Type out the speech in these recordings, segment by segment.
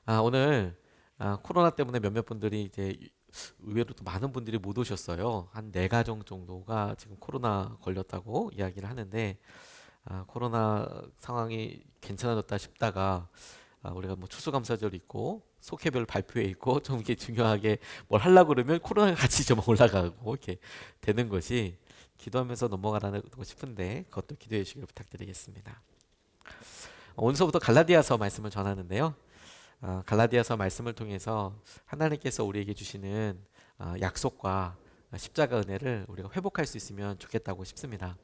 오늘 코로나 때문에 몇몇 분들이 이제 의외로 또 많은 분들이 못 오셨어요. 한 네 가정 정도가 지금 코로나 걸렸다고 이야기를 하는데 코로나 상황이 괜찮아졌다 싶다가 우리가 뭐 추수감사절 있고 속회별 발표회 있고 좀 이게 중요하게 뭘 하려고 그러면 코로나가 같이 좀 올라가고 이렇게 되는 것이 기도하면서 넘어가라고 싶은데 그것도 기도해 주시길 부탁드리겠습니다. 오늘서부터 갈라디아서 말씀을 전하는데요. 갈라디아서 말씀을 통해서 하나님께서 우리에게 주시는 약속과 십자가 은혜를 우리가 회복할 수 있으면 좋겠다고 싶습니다.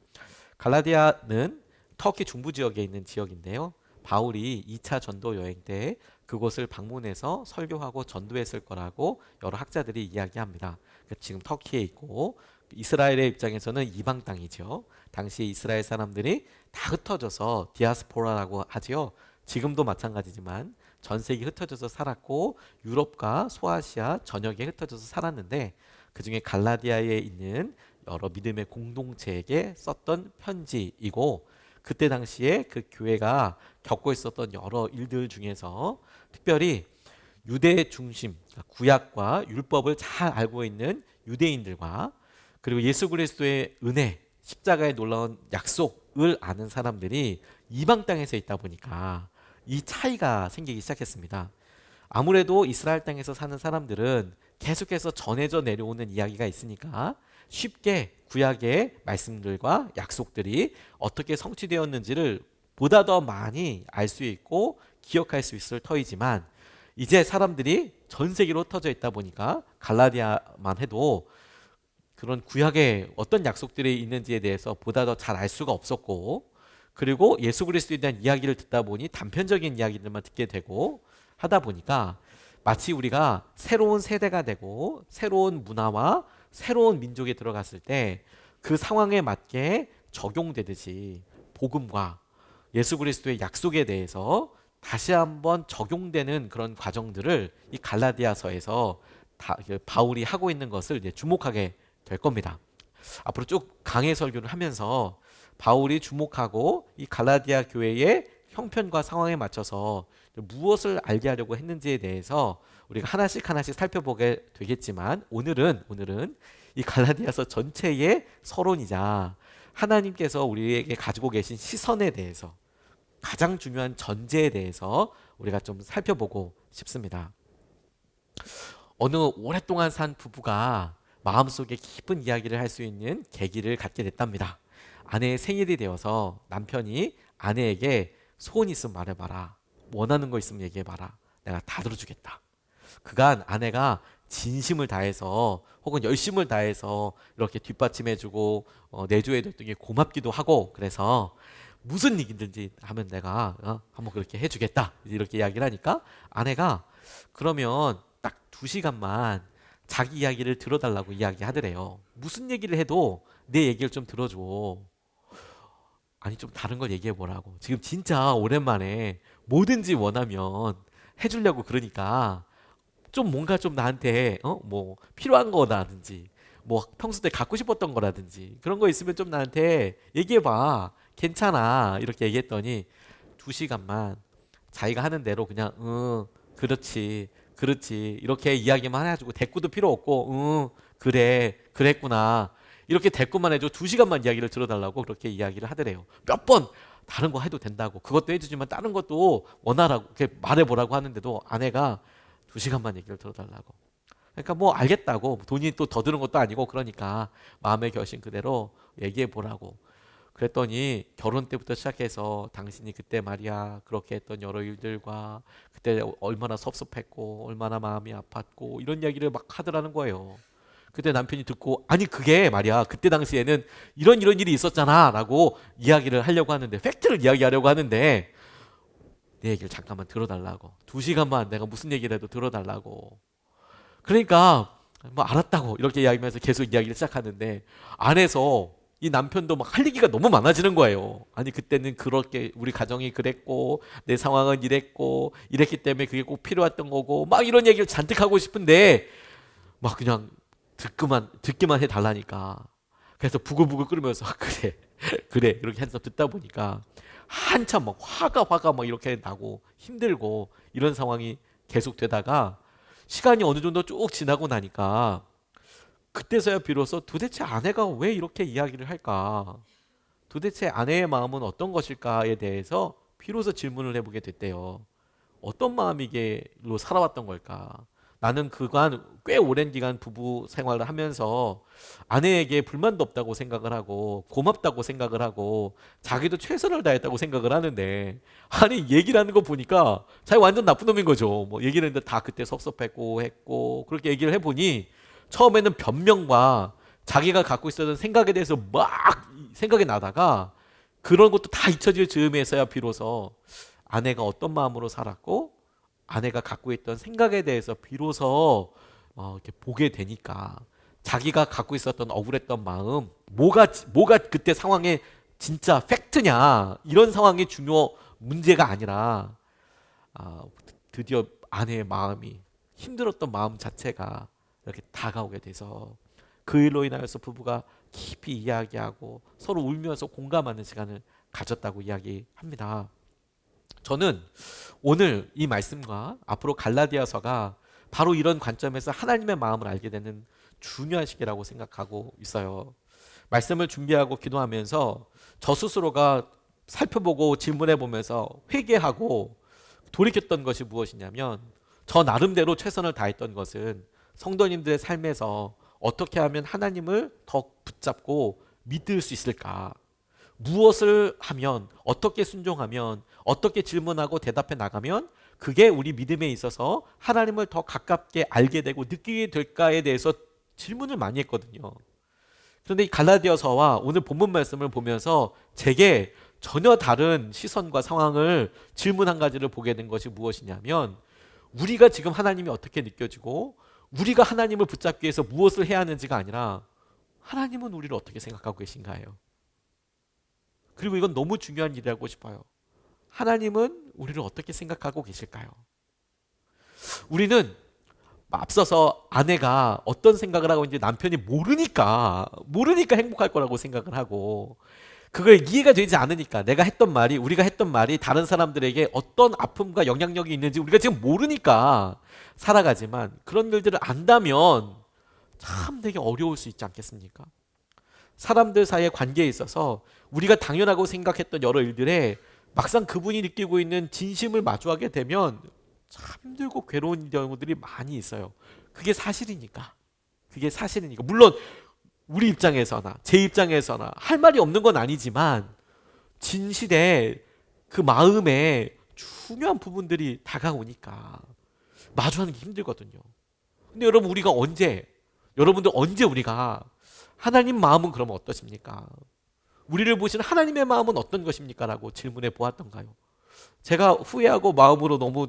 갈라디아는 터키 중부 지역에 있는 지역인데요. 바울이 2차 전도 여행 때 그곳을 방문해서 설교하고 전도했을 거라고 여러 학자들이 이야기합니다. 지금 터키에 있고 이스라엘의 입장에서는 이방 땅이죠. 당시 이스라엘 사람들이 다 흩어져서 디아스포라라고 하지요. 지금도 마찬가지지만 전 세계 흩어져서 살았고 유럽과 소아시아 전역에 흩어져서 살았는데 그중에 갈라디아에 있는 여러 믿음의 공동체에게 썼던 편지이고 그때 당시에 그 교회가 겪고 있었던 여러 일들 중에서 특별히 유대 중심 구약과 율법을 잘 알고 있는 유대인들과 그리고 예수 그리스도의 은혜 십자가의 놀라운 약속을 아는 사람들이 이방 땅에서 있다 보니까 이 차이가 생기기 시작했습니다. 아무래도 이스라엘 땅에서 사는 사람들은 계속해서 전해져 내려오는 이야기가 있으니까 쉽게 구약의 말씀들과 약속들이 어떻게 성취되었는지를 보다 더 많이 알 수 있고 기억할 수 있을 터이지만 이제 사람들이 전 세계로 흩어져 있다 보니까 갈라디아만 해도 그런 구약에 어떤 약속들이 있는지에 대해서 보다 더 잘 알 수가 없었고 그리고 예수 그리스도에 대한 이야기를 듣다 보니 단편적인 이야기들만 듣게 되고 하다 보니까 마치 우리가 새로운 세대가 되고 새로운 문화와 새로운 민족에 들어갔을 때 그 상황에 맞게 적용되듯이 복음과 예수 그리스도의 약속에 대해서 다시 한번 적용되는 그런 과정들을 이 갈라디아서에서 바울이 하고 있는 것을 이제 주목하게 될 겁니다. 앞으로 쭉 강해 설교를 하면서 바울이 주목하고 이 갈라디아 교회의 형편과 상황에 맞춰서 무엇을 알게 하려고 했는지에 대해서 우리가 하나씩 하나씩 살펴보게 되겠지만 오늘은 이 갈라디아서 전체의 서론이자 하나님께서 우리에게 가지고 계신 시선에 대해서 가장 중요한 전제에 대해서 우리가 좀 살펴보고 싶습니다. 어느 오랫동안 산 부부가 마음속에 깊은 이야기를 할 수 있는 계기를 갖게 됐답니다. 아내의 생일이 되어서 남편이 아내에게 소원 있으면 말해봐라. 원하는 거 있으면 얘기해봐라. 내가 다 들어주겠다. 그간 아내가 진심을 다해서 혹은 열심을 다해서 이렇게 뒷받침해주고 내조해줬던 게 고맙기도 하고 그래서 무슨 얘기든지 하면 내가 한번 그렇게 해주겠다. 이렇게 이야기를 하니까 아내가 그러면 딱 2시간만 자기 이야기를 들어달라고 이야기하더래요. 무슨 얘기를 해도 내 얘기를 좀 들어줘. 아니 좀 다른 걸 얘기해 보라고. 지금 진짜 오랜만에 뭐든지 원하면 해주려고 그러니까 좀 뭔가 좀 나한테 뭐 필요한 거라든지 뭐 평소 때 갖고 싶었던 거라든지 그런 거 있으면 좀 나한테 얘기해 봐. 괜찮아. 이렇게 얘기했더니 2시간만 자기가 하는 대로 그냥 그렇지 그렇지 이렇게 이야기만 해가지고 대꾸도 필요 없고 그래 그랬구나 이렇게 대꾸만 해줘 2시간만 이야기를 들어달라고 그렇게 이야기를 하더래요. 몇 번 다른 거 해도 된다고 그것도 해주지만 다른 것도 원하라고 이렇게 말해보라고 하는데도 아내가 2시간만 얘기를 들어달라고. 그러니까 뭐 알겠다고 돈이 또 더 드는 것도 아니고 그러니까 마음의 결심 그대로 얘기해 보라고. 그랬더니 결혼 때부터 시작해서 당신이 그때 말이야 그렇게 했던 여러 일들과 그때 얼마나 섭섭했고 얼마나 마음이 아팠고 이런 이야기를 막 하더라는 거예요. 그때 남편이 듣고 아니 그게 말이야 그때 당시에는 이런 일이 있었잖아 라고 이야기를 하려고 하는데 팩트를 이야기하려고 하는데 내 얘기를 잠깐만 들어달라고 2시간만 내가 무슨 얘기를 해도 들어달라고 그러니까 뭐 알았다고 이렇게 이야기하면서 계속 이야기를 시작하는데 안에서 이 남편도 막 할 얘기가 너무 많아지는 거예요. 아니 그때는 그렇게 우리 가정이 그랬고 내 상황은 이랬고 이랬기 때문에 그게 꼭 필요했던 거고 막 이런 얘기를 잔뜩 하고 싶은데 막 그냥 듣기만 해 달라니까. 그래서 부글부글 끓으면서 그래 그래 이렇게 해서 듣다 보니까 한참 막 화가 막 이렇게 나고 힘들고 이런 상황이 계속되다가 시간이 어느 정도 쭉 지나고 나니까 그때서야 비로소 도대체 아내가 왜 이렇게 이야기를 할까? 도대체 아내의 마음은 어떤 것일까에 대해서 비로소 질문을 해보게 됐대요. 어떤 마음이길로 살아왔던 걸까? 나는 그간 꽤 오랜 기간 부부 생활을 하면서 아내에게 불만도 없다고 생각을 하고 고맙다고 생각을 하고 자기도 최선을 다했다고 생각을 하는데, 아니 얘기를 하는 거 보니까 자기 완전 나쁜 놈인 거죠. 뭐 얘기를 했는데 다 그때 섭섭했고 했고 그렇게 얘기를 해보니 처음에는 변명과 자기가 갖고 있었던 생각에 대해서 막 생각이 나다가 그런 것도 다 잊혀질 즈음에서야 비로소 아내가 어떤 마음으로 살았고 아내가 갖고 있던 생각에 대해서 비로소 이렇게 보게 되니까 자기가 갖고 있었던 억울했던 마음, 뭐가 그때 상황에 진짜 팩트냐, 이런 상황이 중요 문제가 아니라 드디어 아내의 마음이, 힘들었던 마음 자체가 이렇게 다가오게 돼서 그 일로 인하여서 부부가 깊이 이야기하고 서로 울면서 공감하는 시간을 가졌다고 이야기합니다. 저는 오늘 이 말씀과 앞으로 갈라디아서가 바로 이런 관점에서 하나님의 마음을 알게 되는 중요한 시기라고 생각하고 있어요. 말씀을 준비하고 기도하면서 저 스스로가 살펴보고 질문해 보면서 회개하고 돌이켰던 것이 무엇이냐면, 저 나름대로 최선을 다했던 것은 성도님들의 삶에서 어떻게 하면 하나님을 더 붙잡고 믿을 수 있을까? 무엇을 하면, 어떻게 순종하면, 어떻게 질문하고 대답해 나가면 그게 우리 믿음에 있어서 하나님을 더 가깝게 알게 되고 느끼게 될까에 대해서 질문을 많이 했거든요. 그런데 이 갈라디아서와 오늘 본문 말씀을 보면서 제게 전혀 다른 시선과 상황을, 질문 한 가지를 보게 된 것이 무엇이냐면, 우리가 지금 하나님이 어떻게 느껴지고 우리가 하나님을 붙잡기 위해서 무엇을 해야 하는지가 아니라 하나님은 우리를 어떻게 생각하고 계신가요? 그리고 이건 너무 중요한 일이라고 싶어요. 하나님은 우리를 어떻게 생각하고 계실까요? 우리는 앞서서 아내가 어떤 생각을 하고 있는지 남편이 모르니까 행복할 거라고 생각을 하고, 그걸 이해가 되지 않으니까, 내가 했던 말이, 우리가 했던 말이 다른 사람들에게 어떤 아픔과 영향력이 있는지 우리가 지금 모르니까 살아가지만, 그런 일들을 안다면 참 되게 어려울 수 있지 않겠습니까? 사람들 사이의 관계에 있어서 우리가 당연하고 생각했던 여러 일들에 막상 그분이 느끼고 있는 진심을 마주하게 되면 참 힘들고 괴로운 경우들이 많이 있어요. 그게 사실이니까. 물론 우리 입장에서나 제 입장에서나 할 말이 없는 건 아니지만 진실의 그 마음에 중요한 부분들이 다가오니까 마주하는 게 힘들거든요. 근데 여러분들 언제 우리가 하나님 마음은 그러면 어떠십니까? 우리를 보시는 하나님의 마음은 어떤 것입니까? 라고 질문해 보았던가요? 제가 후회하고 마음으로 너무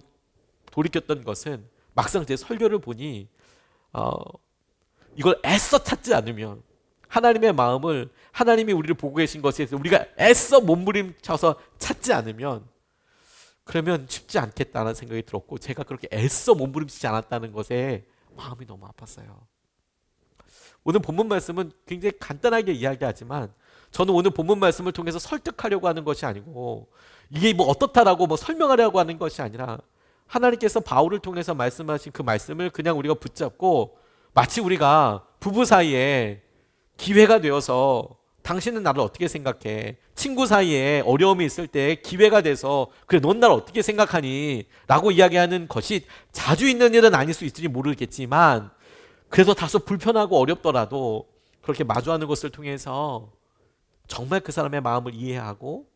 돌이켰던 것은, 막상 제 설교를 보니 이걸 애써 찾지 않으면, 하나님의 마음을, 하나님이 우리를 보고 계신 것에 대해서 우리가 애써 몸부림쳐서 찾지 않으면 그러면 쉽지 않겠다는 생각이 들었고, 제가 그렇게 애써 몸부림치지 않았다는 것에 마음이 너무 아팠어요. 오늘 본문 말씀은 굉장히 간단하게 이야기하지만 저는 오늘 본문 말씀을 통해서 설득하려고 하는 것이 아니고, 이게 뭐 어떻다라고 뭐 설명하려고 하는 것이 아니라, 하나님께서 바울을 통해서 말씀하신 그 말씀을 그냥 우리가 붙잡고, 마치 우리가 부부 사이에 기회가 되어서 당신은 나를 어떻게 생각해? 친구 사이에 어려움이 있을 때 기회가 돼서 그래 넌 나를 어떻게 생각하니? 라고 이야기하는 것이 자주 있는 일은 아닐 수 있을지 모르겠지만, 그래서 다소 불편하고 어렵더라도 그렇게 마주하는 것을 통해서 정말 그 사람의 마음을 이해하고,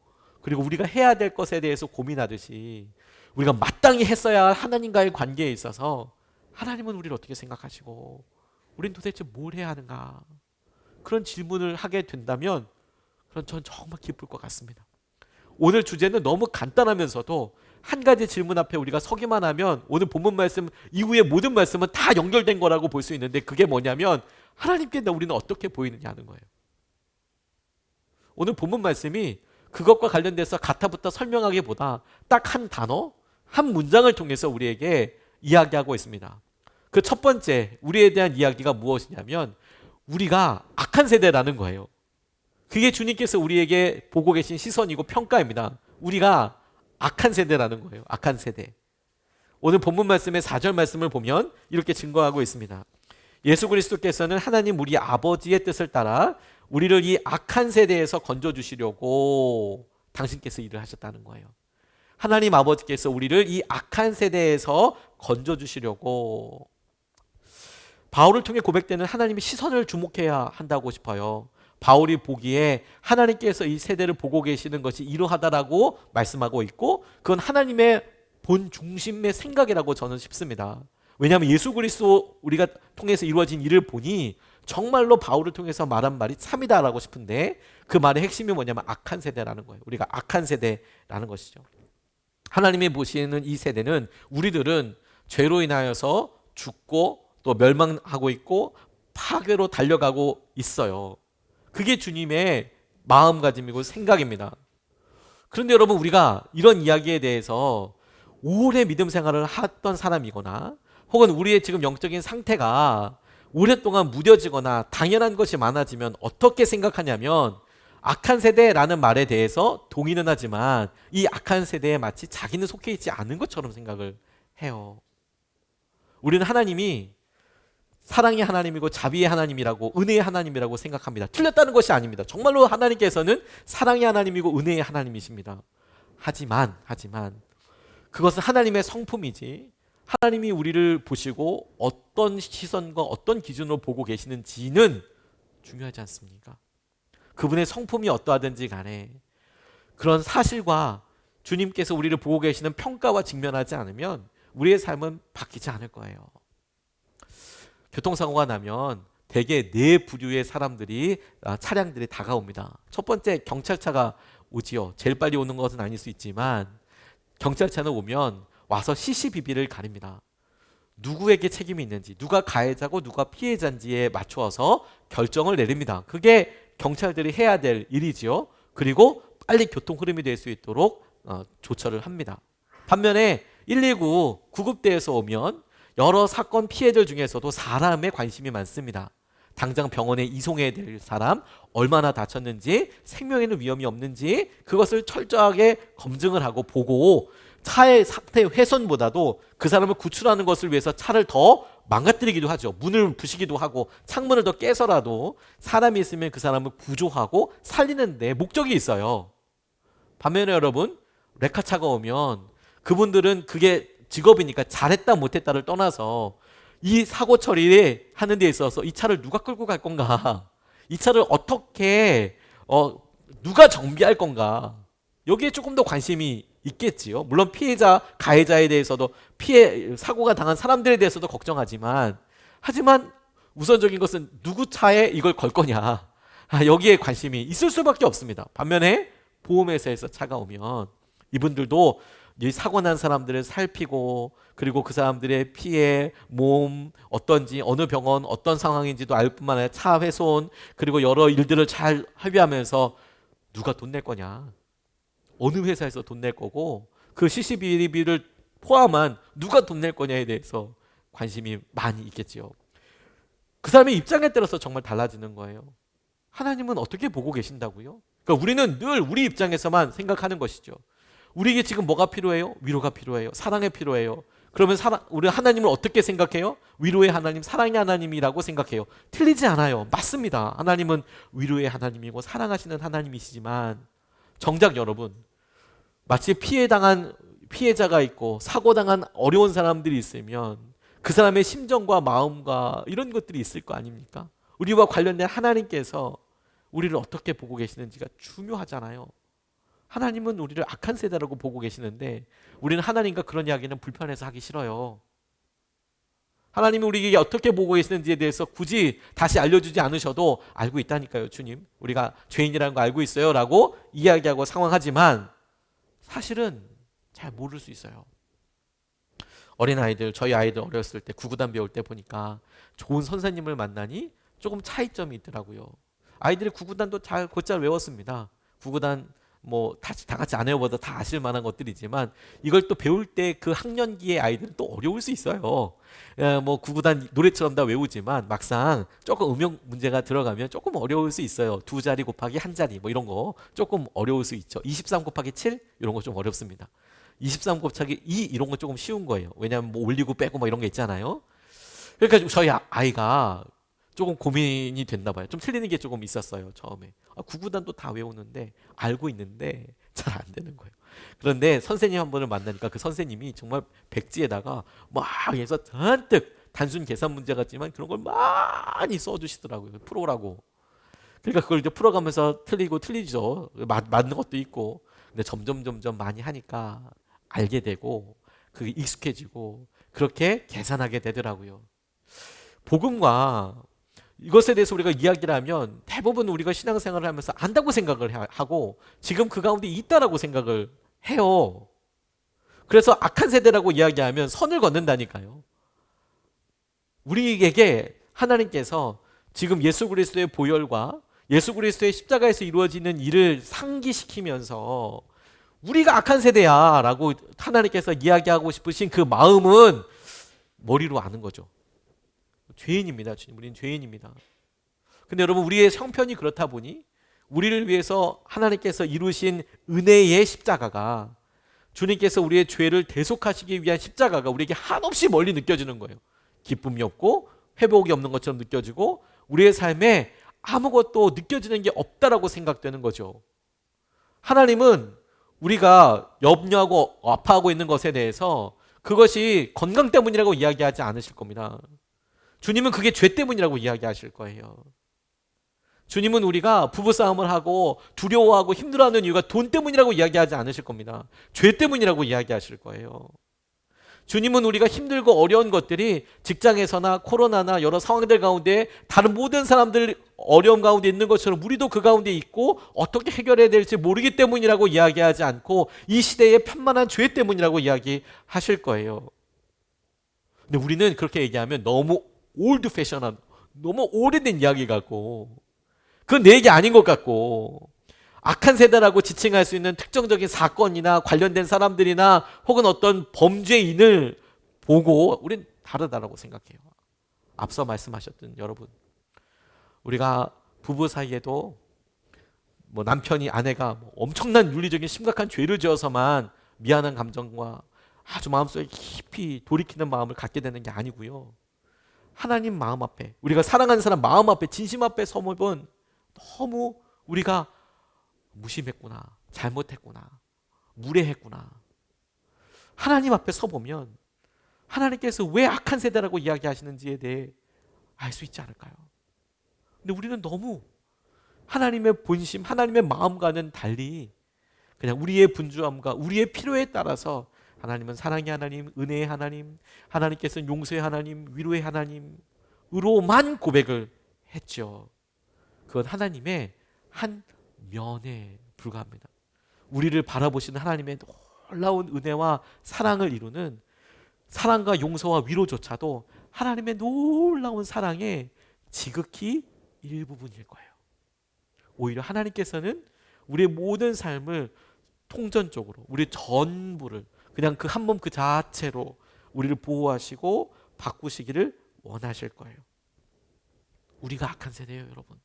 그리고 우리가 해야 될 것에 대해서 고민하듯이 우리가 마땅히 했어야 할 하나님과의 관계에 있어서 하나님은 우리를 어떻게 생각하시고 우린 도대체 뭘 해야 하는가, 그런 질문을 하게 된다면 그럼 전 정말 기쁠 것 같습니다. 오늘 주제는 너무 간단하면서도 한 가지 질문 앞에 우리가 서기만 하면 오늘 본문 말씀 이후의 모든 말씀은 다 연결된 거라고 볼 수 있는데, 그게 뭐냐면 하나님께 우리는 어떻게 보이느냐 하는 거예요. 오늘 본문 말씀이 그것과 관련돼서 가타부터 설명하기보다 딱 한 단어, 한 문장을 통해서 우리에게 이야기하고 있습니다. 그 첫 번째 우리에 대한 이야기가 무엇이냐면 우리가 악한 세대라는 거예요. 그게 주님께서 우리에게 보고 계신 시선이고 평가입니다. 우리가 악한 세대라는 거예요. 악한 세대. 오늘 본문 말씀의 4절 말씀을 보면 이렇게 증거하고 있습니다. 예수 그리스도께서는 하나님 우리 아버지의 뜻을 따라 우리를 이 악한 세대에서 건져주시려고 당신께서 일을 하셨다는 거예요. 하나님 아버지께서 우리를 이 악한 세대에서 건져주시려고. 바울을 통해 고백되는 하나님의 시선을 주목해야 한다고 싶어요. 바울이 보기에 하나님께서 이 세대를 보고 계시는 것이 이러하다라고 말씀하고 있고, 그건 하나님의 본 중심의 생각이라고 저는 싶습니다. 왜냐하면 예수 그리스도 우리가 통해서 이루어진 일을 보니 정말로 바울을 통해서 말한 말이 참이다라고 싶은데, 그 말의 핵심이 뭐냐면 악한 세대라는 거예요. 우리가 악한 세대라는 것이죠. 하나님이 보시는 이 세대는, 우리들은 죄로 인하여서 죽고 또 멸망하고 있고 파괴로 달려가고 있어요. 그게 주님의 마음가짐이고 생각입니다. 그런데 여러분, 우리가 이런 이야기에 대해서 오래 믿음 생활을 했던 사람이거나 혹은 우리의 지금 영적인 상태가 오랫동안 무뎌지거나 당연한 것이 많아지면 어떻게 생각하냐면, 악한 세대라는 말에 대해서 동의는 하지만 이 악한 세대에 마치 자기는 속해 있지 않은 것처럼 생각을 해요. 우리는 하나님이 사랑의 하나님이고 자비의 하나님이라고, 은혜의 하나님이라고 생각합니다. 틀렸다는 것이 아닙니다. 정말로 하나님께서는 사랑의 하나님이고 은혜의 하나님이십니다. 하지만 그것은 하나님의 성품이지, 하나님이 우리를 보시고 어떤 시선과 어떤 기준으로 보고 계시는지는 중요하지 않습니까? 그분의 성품이 어떠하든지 간에 그런 사실과 주님께서 우리를 보고 계시는 평가와 직면하지 않으면 우리의 삶은 바뀌지 않을 거예요. 교통사고가 나면 대개 네 부류의 차량들이 다가옵니다. 첫 번째, 경찰차가 오지요. 제일 빨리 오는 것은 아닐 수 있지만 경찰차는 오면 와서 시시비비를 가립니다. 누구에게 책임이 있는지, 누가 가해자고 누가 피해자인지에 맞추어서 결정을 내립니다. 그게 경찰들이 해야 될 일이지요. 그리고 빨리 교통 흐름이 될 수 있도록 조처를 합니다. 반면에 119 구급대에서 오면 여러 사건 피해들 중에서도 사람에 관심이 많습니다. 당장 병원에 이송해야 될 사람, 얼마나 다쳤는지, 생명에는 위험이 없는지 그것을 철저하게 검증을 하고 보고, 차의 상태 훼손보다도 그 사람을 구출하는 것을 위해서 차를 더 망가뜨리기도 하죠. 문을 부시기도 하고 창문을 더 깨서라도 사람이 있으면 그 사람을 구조하고 살리는 데 목적이 있어요. 반면에 여러분, 레카차가 오면 그분들은 그게 직업이니까 잘했다 못했다를 떠나서 이 사고 처리를 하는 데 있어서 이 차를 누가 끌고 갈 건가, 이 차를 어떻게 누가 정비할 건가, 여기에 조금 더 관심이 있겠지요. 물론 피해자, 가해자에 대해서도, 사고가 당한 사람들에 대해서도 걱정하지만, 하지만 우선적인 것은 누구 차에 이걸 걸 거냐, 여기에 관심이 있을 수밖에 없습니다. 반면에 보험회사에서 차가 오면 이분들도 이 사고 난 사람들을 살피고, 그리고 그 사람들의 피해, 몸 어떤지, 어느 병원 어떤 상황인지도 알 뿐만 아니라 차 훼손, 그리고 여러 일들을 잘 합의하면서 누가 돈 낼 거냐, 어느 회사에서 돈 낼 거고, 그 CCTV를 포함한 누가 돈 낼 거냐에 대해서 관심이 많이 있겠지요. 그 사람의 입장에 따라서 정말 달라지는 거예요. 하나님은 어떻게 보고 계신다고요? 그러니까 우리는 늘 우리 입장에서만 생각하는 것이죠. 우리에게 지금 뭐가 필요해요? 위로가 필요해요. 사랑이 필요해요. 그러면 우리 하나님을 어떻게 생각해요? 위로의 하나님, 사랑의 하나님이라고 생각해요. 틀리지 않아요. 맞습니다. 하나님은 위로의 하나님이고 사랑하시는 하나님이시지만, 정작 여러분, 마치 피해자가 있고 사고당한 어려운 사람들이 있으면 그 사람의 심정과 마음과 이런 것들이 있을 거 아닙니까? 우리와 관련된 하나님께서 우리를 어떻게 보고 계시는지가 중요하잖아요. 하나님은 우리를 악한 세대라고 보고 계시는데 우리는 하나님과 그런 이야기는 불편해서 하기 싫어요. 하나님이 우리에게 어떻게 보고 계시는지에 대해서 굳이 다시 알려주지 않으셔도 알고 있다니까요. 주님, 우리가 죄인이라는 거 알고 있어요 라고 이야기하고 상황하지만 사실은 잘 모를 수 있어요. 어린아이들, 저희 아이들 어렸을 때 구구단 배울 때 보니까 좋은 선생님을 만나니 조금 차이점이 있더라고요. 아이들이 구구단도 잘 곧잘 외웠습니다. 구구단 다 같이 안 외워봐도 다 아실 만한 것들이지만 이걸 또 배울 때 그 학년기의 아이들은 또 어려울 수 있어요. 구구단 노래처럼 다 외우지만 막상 조금 음역 문제가 들어가면 조금 어려울 수 있어요. 2자리 곱하기 1자리 이런 거 조금 어려울 수 있죠. 23 곱하기 7 이런 거 좀 어렵습니다. 23 곱하기 2 이런 건 조금 쉬운 거예요. 왜냐하면 뭐 올리고 빼고 막 이런 게 있잖아요. 그러니까 저희 아이가 조금 고민이 됐나 봐요. 좀 틀리는 게 조금 있었어요, 처음에. 구구단도 다 외우는데 알고 있는데 잘 안 되는 거예요. 그런데 선생님 한 번을 만나니까 그 선생님이 정말 백지에다가 막 해서 잔뜩 단순 계산 문제 같지만 그런 걸 많이 써주시더라고요. 프로라고. 그러니까 그걸 이제 풀어가면서 틀리고 틀리죠. 맞는 것도 있고. 근데 점점 많이 하니까 알게 되고 그게 익숙해지고 그렇게 계산하게 되더라고요. 복음과 이것에 대해서 우리가 이야기를 하면 대부분 우리가 신앙생활을 하면서 안다고 생각을 하고 지금 그 가운데 있다라고 생각을 해요. 그래서 악한 세대라고 이야기하면 선을 걷는다니까요. 우리에게 하나님께서 지금 예수 그리스도의 보혈과 예수 그리스도의 십자가에서 이루어지는 일을 상기시키면서 우리가 악한 세대야 라고 하나님께서 이야기하고 싶으신 그 마음은 머리로 아는 거죠. 죄인입니다. 주님, 우리는 죄인입니다. 근데 여러분, 우리의 형편이 그렇다 보니 우리를 위해서 하나님께서 이루신 은혜의 십자가가, 주님께서 우리의 죄를 대속하시기 위한 십자가가 우리에게 한없이 멀리 느껴지는 거예요. 기쁨이 없고 회복이 없는 것처럼 느껴지고 우리의 삶에 아무것도 느껴지는 게 없다라고 생각되는 거죠. 하나님은 우리가 염려하고 아파하고 있는 것에 대해서 그것이 건강 때문이라고 이야기하지 않으실 겁니다. 주님은 그게 죄 때문이라고 이야기하실 거예요. 주님은 우리가 부부싸움을 하고 두려워하고 힘들어하는 이유가 돈 때문이라고 이야기하지 않으실 겁니다. 죄 때문이라고 이야기하실 거예요. 주님은 우리가 힘들고 어려운 것들이 직장에서나 코로나나 여러 상황들 가운데 다른 모든 사람들 어려움 가운데 있는 것처럼 우리도 그 가운데 있고 어떻게 해결해야 될지 모르기 때문이라고 이야기하지 않고 이 시대의 편만한 죄 때문이라고 이야기하실 거예요. 근데 우리는 그렇게 얘기하면 너무 올드 패션한, 너무 오래된 이야기 같고 그건 내 얘기 아닌 것 같고 악한 세대라고 지칭할 수 있는 특정적인 사건이나 관련된 사람들이나 혹은 어떤 범죄인을 보고 우린 다르다라고 생각해요. 앞서 말씀하셨던 여러분, 우리가 부부 사이에도 뭐 남편이 아내가 뭐 엄청난 윤리적인 심각한 죄를 지어서만 미안한 감정과 아주 마음속에 깊이 돌이키는 마음을 갖게 되는 게 아니고요. 하나님 마음 앞에, 우리가 사랑하는 사람 마음 앞에, 진심 앞에 서면 너무 우리가 무심했구나, 잘못했구나, 무례했구나. 하나님 앞에 서보면 하나님께서 왜 악한 세대라고 이야기하시는지에 대해 알 수 있지 않을까요? 근데 우리는 너무 하나님의 본심, 하나님의 마음과는 달리 그냥 우리의 분주함과 우리의 필요에 따라서 하나님은 사랑의 하나님, 은혜의 하나님, 하나님께서는 용서의 하나님, 위로의 하나님으로만 고백을 했죠. 그건 하나님의 한 면에 불과합니다. 우리를 바라보시는 하나님의 놀라운 은혜와 사랑을 이루는 사랑과 용서와 위로조차도 하나님의 놀라운 사랑의 지극히 일부분일 거예요. 오히려 하나님께서는 우리의 모든 삶을 통전적으로, 우리 전부를 그냥 그 한 몸 그 자체로 우리를 보호하시고 바꾸시기를 원하실 거예요. 우리가 악한 세대예요, 여러분.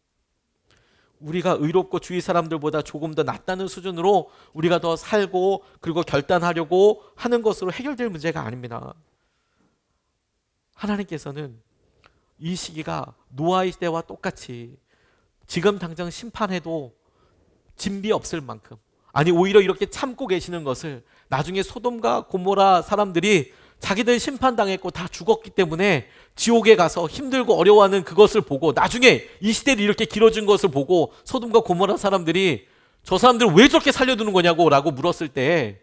우리가 의롭고 주위 사람들보다 조금 더 낫다는 수준으로 우리가 더 살고 그리고 결단하려고 하는 것으로 해결될 문제가 아닙니다. 하나님께서는 이 시기가 노아의 시대와 똑같이 지금 당장 심판해도 진비 없을 만큼, 아니 오히려 이렇게 참고 계시는 것을 나중에 소돔과 고모라 사람들이 자기들 심판당했고 다 죽었기 때문에 지옥에 가서 힘들고 어려워하는 그것을 보고 나중에 이 시대를 이렇게 길어진 것을 보고 소돔과 고모라 사람들이 저 사람들을 왜 저렇게 살려두는 거냐고 라고 물었을 때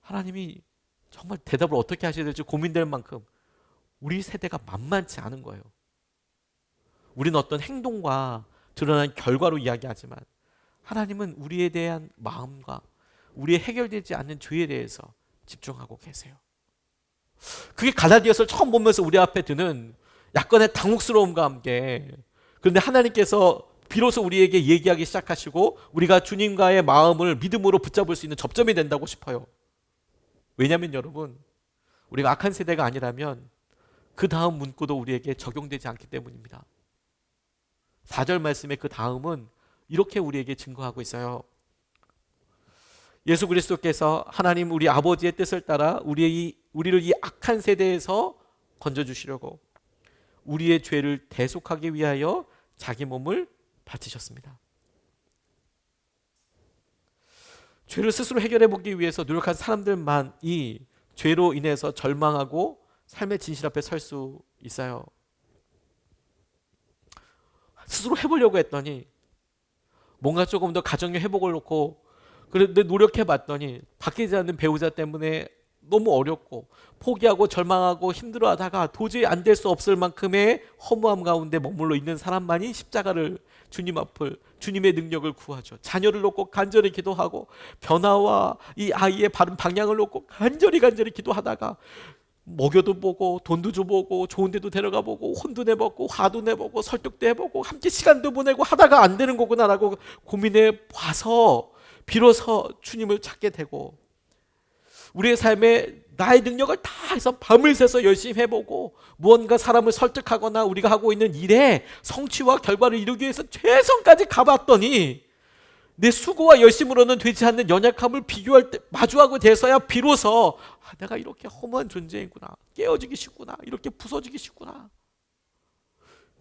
하나님이 정말 대답을 어떻게 하셔야 될지 고민될 만큼 우리 세대가 만만치 않은 거예요. 우리는 어떤 행동과 드러난 결과로 이야기하지만 하나님은 우리에 대한 마음과 우리의 해결되지 않는 죄에 대해서 집중하고 계세요. 그게 갈라디아서를 처음 보면서 우리 앞에 드는 약간의 당혹스러움과 함께, 그런데 하나님께서 비로소 우리에게 얘기하기 시작하시고 우리가 주님과의 마음을 믿음으로 붙잡을 수 있는 접점이 된다고 싶어요. 왜냐하면 여러분, 우리가 악한 세대가 아니라면 그 다음 문구도 우리에게 적용되지 않기 때문입니다. 4절 말씀의 그 다음은 이렇게 우리에게 증거하고 있어요. 예수 그리스도께서 하나님 우리 아버지의 뜻을 따라 우리를 이 악한 세대에서 건져주시려고 우리의 죄를 대속하기 위하여 자기 몸을 바치셨습니다. 죄를 스스로 해결해 보기 위해서 노력한 사람들만이 죄로 인해서 절망하고 삶의 진실 앞에 설 수 있어요. 스스로 해보려고 했더니 뭔가 조금 더 가정의 회복을 놓고 그런데 노력해 봤더니 바뀌지 않는 배우자 때문에 너무 어렵고 포기하고 절망하고 힘들어하다가 도저히 안 될 수 없을 만큼의 허무함 가운데 머물러 있는 사람만이 십자가를 주님 앞을 주님의 능력을 구하죠. 자녀를 놓고 간절히 기도하고 변화와 이 아이의 바른 방향을 놓고 간절히 기도하다가 먹여도 보고 돈도 줘보고 좋은 데도 데려가 보고 혼도 내보고 화도 내보고 설득도 해보고 함께 시간도 보내고 하다가 안 되는 거구나라고 고민해 봐서 비로소 주님을 찾게 되고 우리의 삶에 나의 능력을 다 해서 밤을 새서 열심히 해보고 무언가 사람을 설득하거나 우리가 하고 있는 일에 성취와 결과를 이루기 위해서 최선까지 가봤더니 내 수고와 열심으로는 되지 않는 연약함을 비교할 때 마주하고 돼서야 비로소 내가 이렇게 허무한 존재이구나, 깨어지기 쉽구나, 이렇게 부서지기 쉽구나.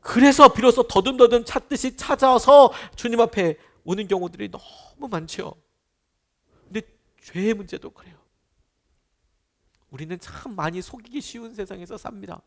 그래서 비로소 더듬더듬 찾듯이 찾아서 주님 앞에 오는 경우들이 너무 많죠. 근데 죄의 문제도 그래요. 우리는 참 많이 속이기 쉬운 세상에서 삽니다.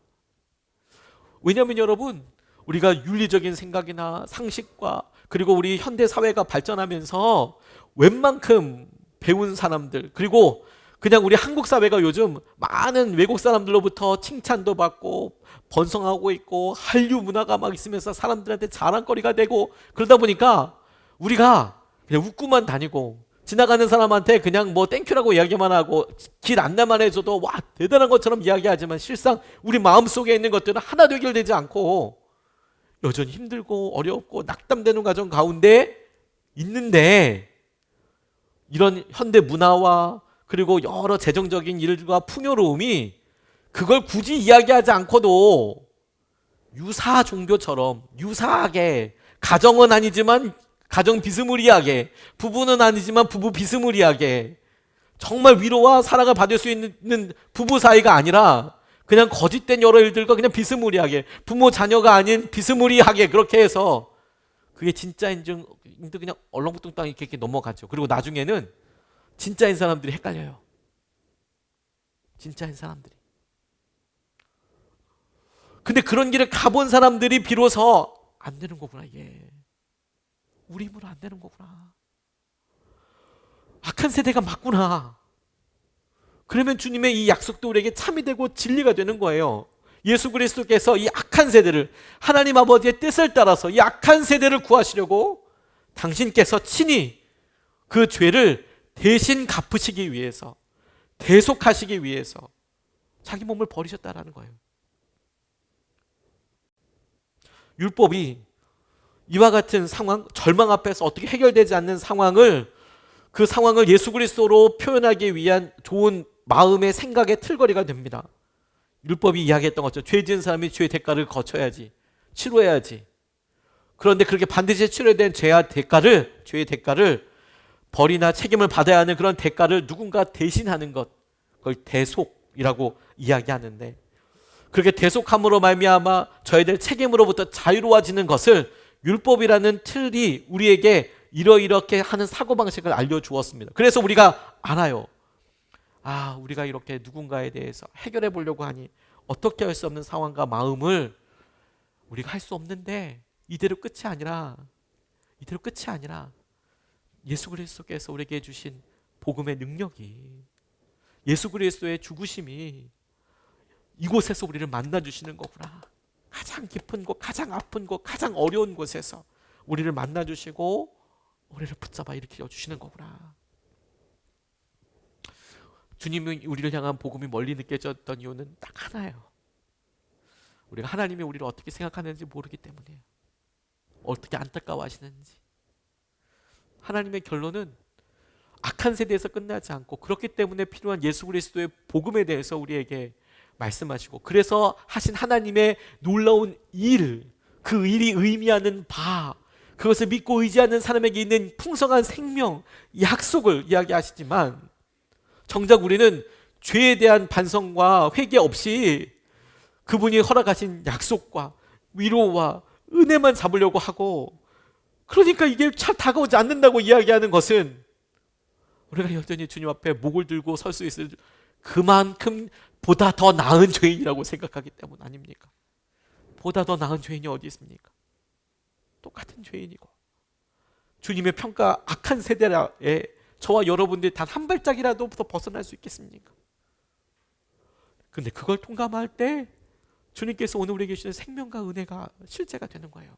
왜냐하면 여러분, 우리가 윤리적인 생각이나 상식과 그리고 우리 현대 사회가 발전하면서 웬만큼 배운 사람들, 그리고 그냥 우리 한국 사회가 요즘 많은 외국 사람들로부터 칭찬도 받고 번성하고 있고 한류 문화가 막 있으면서 사람들한테 자랑거리가 되고 그러다 보니까 우리가 그냥 웃고만 다니고 지나가는 사람한테 그냥 뭐 땡큐라고 이야기만 하고 길 안내만 해줘도 와 대단한 것처럼 이야기하지만 실상 우리 마음속에 있는 것들은 하나도 해결되지 않고 여전히 힘들고 어렵고 낙담되는 과정 가운데 있는데, 이런 현대 문화와 그리고 여러 재정적인 일과 풍요로움이 그걸 굳이 이야기하지 않고도 유사 종교처럼 유사하게, 가정은 아니지만 가정 비스무리하게, 부부는 아니지만 부부 비스무리하게, 정말 위로와 사랑을 받을 수 있는 부부 사이가 아니라 그냥 거짓된 여러 일들과 그냥 비스무리하게, 부모 자녀가 아닌 비스무리하게 그렇게 해서 그게 진짜인 줄 그냥 얼렁뚱땅 이렇게 넘어가죠. 그리고 나중에는 진짜인 사람들이 헷갈려요. 진짜인 사람들이. 근데 그런 길을 가본 사람들이 비로소 안 되는 거구나, 이게. 우리 힘으로 안 되는 거구나. 악한 세대가 맞구나. 그러면 주님의 이 약속도 우리에게 참이 되고 진리가 되는 거예요. 예수 그리스도께서 이 악한 세대를, 하나님 아버지의 뜻을 따라서 이 악한 세대를 구하시려고 당신께서 친히 그 죄를 대신 갚으시기 위해서, 대속하시기 위해서 자기 몸을 버리셨다라는 거예요. 율법이 이와 같은 상황, 절망 앞에서 어떻게 해결되지 않는 상황을, 그 상황을 예수 그리스도로 표현하기 위한 좋은 마음의 생각의 틀거리가 됩니다. 율법이 이야기했던 것처럼 죄 지은 사람이 죄의 대가를 거쳐야지, 치료해야지. 그런데 그렇게 반드시 치료된 죄의 대가를 벌이나 책임을 받아야 하는 그런 대가를 누군가 대신하는 것, 그걸 대속이라고 이야기하는데, 그렇게 대속함으로 말미암아 져야 될 책임으로부터 자유로워지는 것을 율법이라는 틀이 우리에게 이렇게 하는 사고방식을 알려주었습니다. 그래서 우리가 알아요. 우리가 이렇게 누군가에 대해서 해결해 보려고 하니 어떻게 할 수 없는 상황과 마음을 우리가 할 수 없는데, 이대로 끝이 아니라 예수 그리스도께서 우리에게 주신 복음의 능력이, 예수 그리스도의 죽으심이 이곳에서 우리를 만나주시는 거구나. 가장 깊은 곳, 가장 아픈 곳, 가장 어려운 곳에서 우리를 만나주시고 우리를 붙잡아 일으켜 주시는 거구나. 주님이 우리를 향한 복음이 멀리 느껴졌던 이유는 딱 하나예요. 우리가 하나님이 우리를 어떻게 생각하는지 모르기 때문이에요. 어떻게 안타까워 하시는지. 하나님의 결론은 악한 세대에서 끝나지 않고, 그렇기 때문에 필요한 예수 그리스도의 복음에 대해서 우리에게 말씀하시고, 그래서 하신 하나님의 놀라운 일, 그 일이 의미하는 바, 그것을 믿고 의지하는 사람에게 있는 풍성한 생명, 약속을 이야기하시지만 정작 우리는 죄에 대한 반성과 회개 없이 그분이 허락하신 약속과 위로와 은혜만 잡으려고 하고, 그러니까 이게 잘 다가오지 않는다고 이야기하는 것은 우리가 여전히 주님 앞에 목을 들고 설 수 있을 그만큼 보다 더 나은 죄인이라고 생각하기 때문 아닙니까? 보다 더 나은 죄인이 어디 있습니까? 똑같은 죄인이고 주님의 평가 악한 세대라에 저와 여러분들이 단 한 발짝이라도 더 벗어날 수 있겠습니까? 근데 그걸 통감할 때 주님께서 오늘 우리에게 주시는 생명과 은혜가 실제가 되는 거예요.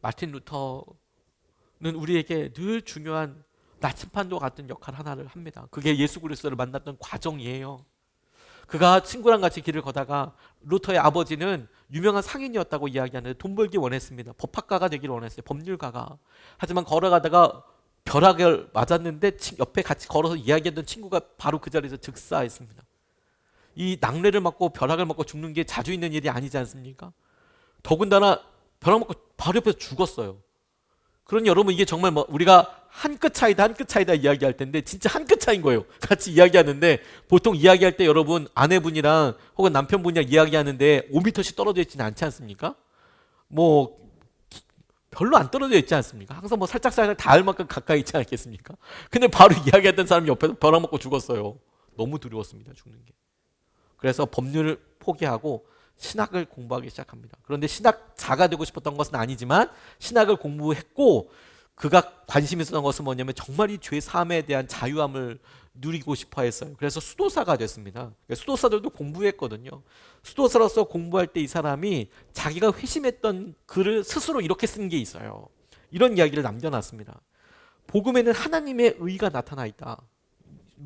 마틴 루터는 우리에게 늘 중요한 나침판도 같은 역할 하나를 합니다. 그게 예수 그리스도를 만났던 과정이에요. 그가 친구랑 같이 길을 걷다가 루터의 아버지는 유명한 상인이었다고 이야기하는데 돈 벌기 원했습니다. 법학가가 되기를 원했어요. 법률가가. 하지만 걸어가다가 벼락을 맞았는데 옆에 같이 걸어서 이야기했던 친구가 바로 그 자리에서 즉사했습니다. 이 낙뢰를 맞고 벼락을 맞고 죽는 게 자주 있는 일이 아니지 않습니까? 더군다나 벼락 맞고 바로 옆에서 죽었어요. 그러니 여러분 이게 정말 뭐 우리가 한 끗 차이다 한 끗 차이다 이야기할 텐데 진짜 한 끗 차이인 거예요. 같이 이야기하는데 보통 이야기할 때 여러분 아내분이랑 혹은 남편분이랑 이야기하는데 5m씩 떨어져 있지는 않지 않습니까? 뭐 별로 안 떨어져 있지 않습니까? 항상 뭐 살짝 닿을 만큼 가까이 있지 않겠습니까? 근데 바로 이야기했던 사람이 옆에서 벼락 맞고 죽었어요. 너무 두려웠습니다, 죽는 게. 그래서 법률을 포기하고 신학을 공부하기 시작합니다. 그런데 신학자가 되고 싶었던 것은 아니지만 신학을 공부했고 그가 관심 있었던 것은 뭐냐면 정말 이 죄 사함에 대한 자유함을 누리고 싶어 했어요. 그래서 수도사가 됐습니다. 수도사들도 공부했거든요. 수도사로서 공부할 때 이 사람이 자기가 회심했던 글을 스스로 이렇게 쓴 게 있어요. 이런 이야기를 남겨놨습니다. 복음에는 하나님의 의가 나타나 있다.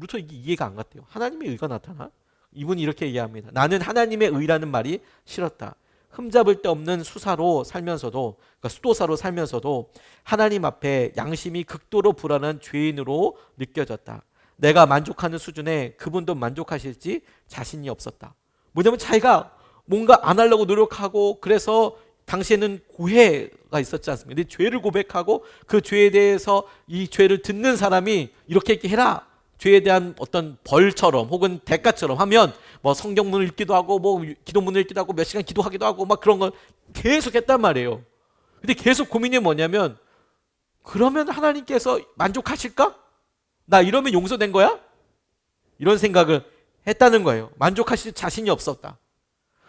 루터 이게 이해가 안 갔대요. 하나님의 의가 나타나? 이분이 이렇게 이해합니다. 나는 하나님의 의라는 말이 싫었다. 흠잡을 데 없는 수사로 살면서도, 그러니까 수도사로 살면서도 하나님 앞에 양심이 극도로 불안한 죄인으로 느껴졌다. 내가 만족하는 수준에 그분도 만족하실지 자신이 없었다. 뭐냐면 자기가 뭔가 안 하려고 노력하고 그래서 당시에는 고해가 있었지 않습니까? 근데 죄를 고백하고 그 죄에 대해서 이 죄를 듣는 사람이 이렇게 해라. 죄에 대한 어떤 벌처럼 혹은 대가처럼 하면 뭐 성경문을 읽기도 하고 뭐 기도문을 읽기도 하고 몇 시간 기도하기도 하고 막 그런 걸 계속 했단 말이에요. 근데 계속 고민이 뭐냐면 그러면 하나님께서 만족하실까? 나 이러면 용서된 거야? 이런 생각을 했다는 거예요. 만족하실 자신이 없었다.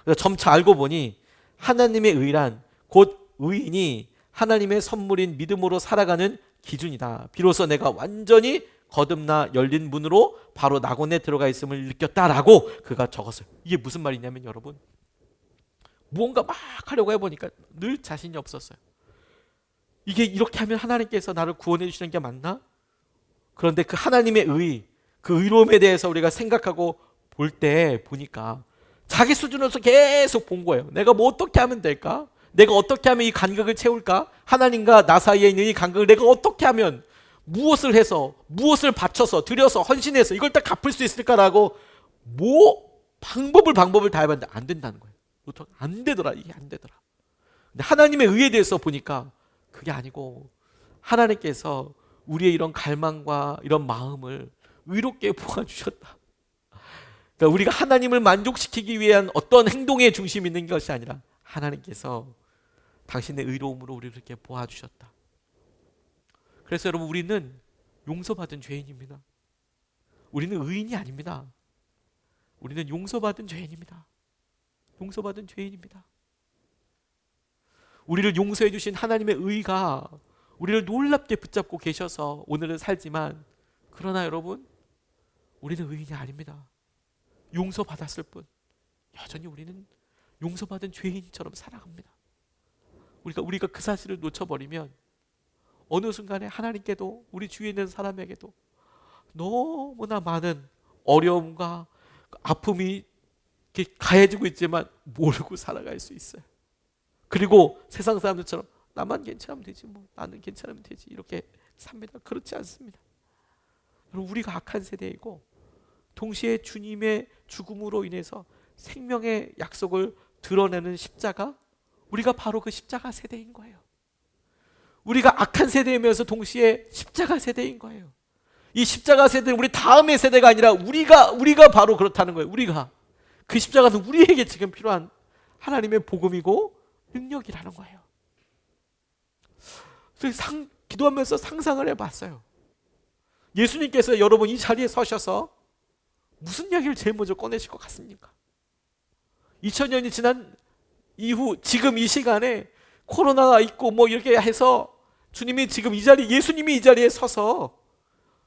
그래서 점차 알고 보니 하나님의 의란 곧 의인이 하나님의 선물인 믿음으로 살아가는 기준이다. 비로소 내가 완전히 거듭나 열린 문으로 바로 낙원에 들어가 있음을 느꼈다라고 그가 적었어요. 이게 무슨 말이냐면 여러분 무언가 막 하려고 해보니까 늘 자신이 없었어요. 이게 이렇게 하면 하나님께서 나를 구원해 주시는 게 맞나? 그런데 그 하나님의 의, 그 의로움에 대해서 우리가 생각하고 볼 때 보니까 자기 수준으로서 계속 본 거예요. 내가 뭐 어떻게 하면 될까? 내가 어떻게 하면 이 간격을 채울까? 하나님과 나 사이에 있는 이 간격을 내가 어떻게 하면 무엇을 해서 무엇을 바쳐서 들여서 헌신해서 이걸 다 갚을 수 있을까라고 뭐 방법을 다 해봤는데 안 된다는 거예요. 안 되더라. 이게 안 되더라. 근데 하나님의 의에 대해서 보니까 그게 아니고 하나님께서 우리의 이런 갈망과 이런 마음을 의롭게 보아주셨다. 그러니까 우리가 하나님을 만족시키기 위한 어떤 행동에 중심이 있는 것이 아니라 하나님께서 당신의 의로움으로 우리를 이렇게 보아주셨다. 그래서 여러분 우리는 용서받은 죄인입니다. 우리는 의인이 아닙니다. 우리는 용서받은 죄인입니다. 용서받은 죄인입니다. 우리를 용서해 주신 하나님의 의가 우리를 놀랍게 붙잡고 계셔서 오늘을 살지만 그러나 여러분 우리는 의인이 아닙니다. 용서받았을 뿐 여전히 우리는 용서받은 죄인처럼 살아갑니다. 우리가 그 사실을 놓쳐버리면 어느 순간에 하나님께도 우리 주위에 있는 사람에게도 너무나 많은 어려움과 아픔이 가해지고 있지만 모르고 살아갈 수 있어요. 그리고 세상 사람들처럼 나만 괜찮으면 되지 뭐 나는 괜찮으면 되지 이렇게 삽니다. 그렇지 않습니다. 여러분 우리가 악한 세대이고 동시에 주님의 죽음으로 인해서 생명의 약속을 드러내는 십자가 우리가 바로 그 십자가 세대인 거예요. 우리가 악한 세대이면서 동시에 십자가 세대인 거예요. 이 십자가 세대는 우리 다음의 세대가 아니라 우리가 바로 그렇다는 거예요. 우리가. 그 십자가는 우리에게 지금 필요한 하나님의 복음이고 능력이라는 거예요. 그래서 기도하면서 상상을 해봤어요. 예수님께서 여러분 이 자리에 서셔서 무슨 이야기를 제일 먼저 꺼내실 것 같습니까? 2000년이 지난 이후 지금 이 시간에 코로나가 있고 뭐 이렇게 해서 주님이 지금 예수님이 이 자리에 서서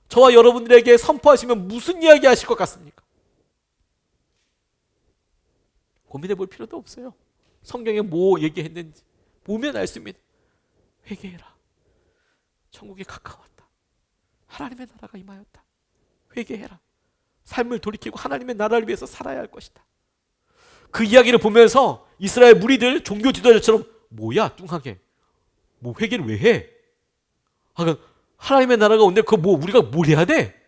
저와 여러분들에게 선포하시면 무슨 이야기 하실 것 같습니까? 고민해 볼 필요도 없어요. 성경에 뭐 얘기했는지 보면 알 수 있습니다. 회개해라. 천국이 가까웠다. 하나님의 나라가 임하였다. 회개해라. 삶을 돌이키고 하나님의 나라를 위해서 살아야 할 것이다. 그 이야기를 보면서 이스라엘 무리들 종교 지도자처럼 뭐야 뚱하게 뭐 회개를 왜 해? 하나님의 나라가 온데 그거 뭐 우리가 뭘 해야 돼?